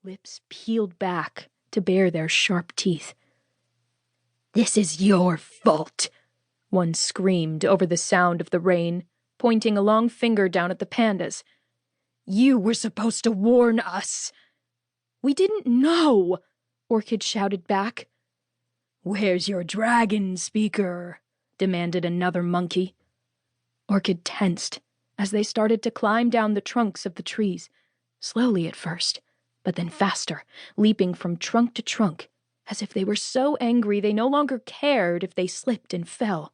Lips peeled back to bare their sharp teeth. "This is your fault," one screamed over the sound of the rain, pointing a long finger down at the pandas. "You were supposed to warn us." "We didn't know," Orchid shouted back. "Where's your dragon speaker?" demanded another monkey. Orchid tensed as they started to climb down the trunks of the trees, slowly at first, but then faster, leaping from trunk to trunk, as if they were so angry they no longer cared if they slipped and fell.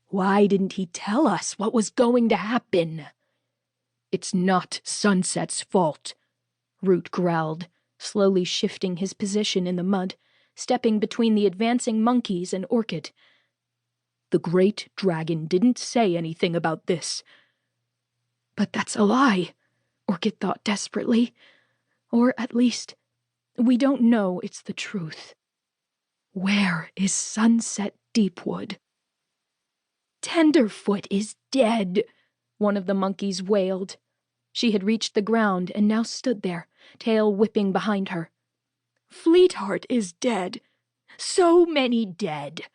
"Why didn't he tell us what was going to happen?" "It's not Sunset's fault," Root growled, slowly shifting his position in the mud, stepping between the advancing monkeys and Orchid. "The great dragon didn't say anything about this." "But that's a lie," Orchid thought desperately. "Or at least, we don't know it's the truth. Where is Sunset Deepwood?" "Tenderfoot is dead," one of the monkeys wailed. She had reached the ground and now stood there, tail whipping behind her. "Fleetheart is dead. So many dead."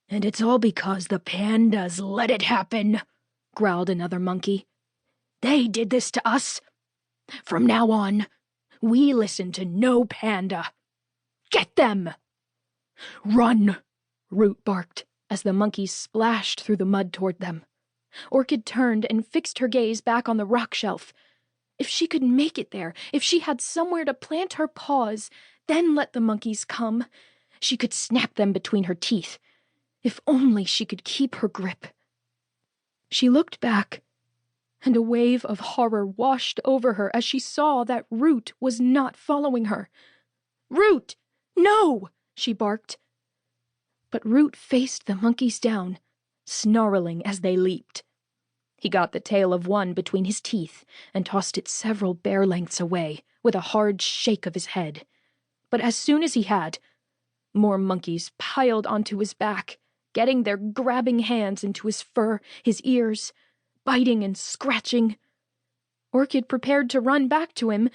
"And it's all because the pandas let it happen," growled another monkey. "They did this to us. From now on, we listen to no panda. Get them!" "Run!" Root barked as the monkeys splashed through the mud toward them. Orchid turned and fixed her gaze back on the rock shelf. If she could make it there, if she had somewhere to plant her paws, then let the monkeys come. She could snap them between her teeth. If only she could keep her grip. She looked back, and a wave of horror washed over her as she saw that Root was not following her. "Root! No!" she barked. But Root faced the monkeys down, snarling as they leaped. He got the tail of one between his teeth and tossed it several bear lengths away with a hard shake of his head. But as soon as he had, more monkeys piled onto his back, getting their grabbing hands into his fur, his ears, biting and scratching. Orchid prepared to run back to him,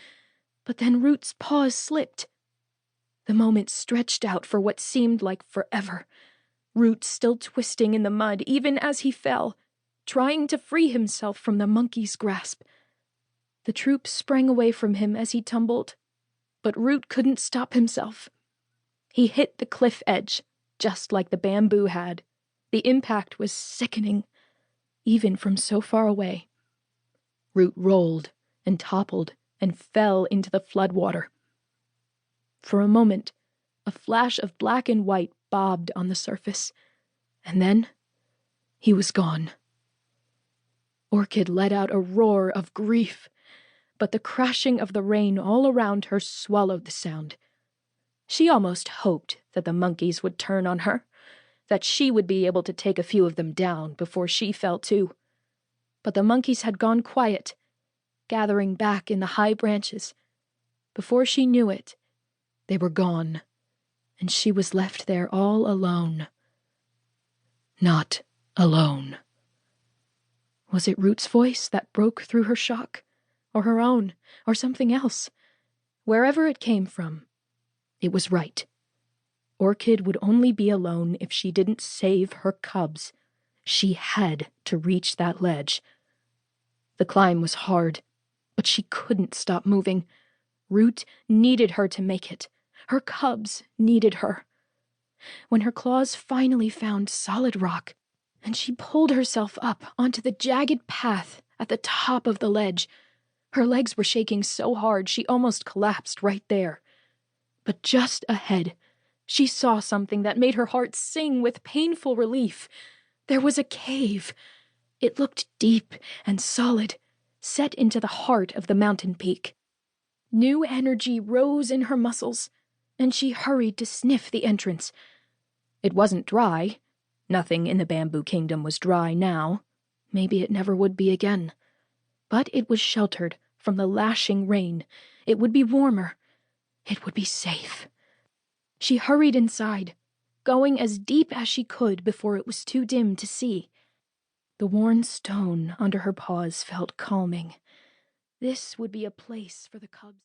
but then Root's paws slipped. The moment stretched out for what seemed like forever, Root still twisting in the mud even as he fell, trying to free himself from the monkey's grasp. The troop sprang away from him as he tumbled, but Root couldn't stop himself. He hit the cliff edge, just like the bamboo had. The impact was sickening, even from so far away. Root rolled and toppled and fell into the floodwater. For a moment, a flash of black and white bobbed on the surface, and then he was gone. Orchid let out a roar of grief, but the crashing of the rain all around her swallowed the sound. She almost hoped that the monkeys would turn on her, that she would be able to take a few of them down before she fell too. But the monkeys had gone quiet, gathering back in the high branches. Before she knew it, they were gone, and she was left there all alone. Not alone. Was it Root's voice that broke through her shock? Or her own? Or something else? Wherever it came from, it was right. Orchid would only be alone if she didn't save her cubs. She had to reach that ledge. The climb was hard, but she couldn't stop moving. Root needed her to make it. Her cubs needed her. When her claws finally found solid rock, and she pulled herself up onto the jagged path at the top of the ledge, her legs were shaking so hard she almost collapsed right there. But just ahead, she saw something that made her heart sing with painful relief. There was a cave. It looked deep and solid, set into the heart of the mountain peak. New energy rose in her muscles, and she hurried to sniff the entrance. It wasn't dry. Nothing in the Bamboo Kingdom was dry now. Maybe it never would be again. But it was sheltered from the lashing rain. It would be warmer. It would be safe. She hurried inside, going as deep as she could before it was too dim to see. The worn stone under her paws felt calming. This would be a place for the cubs.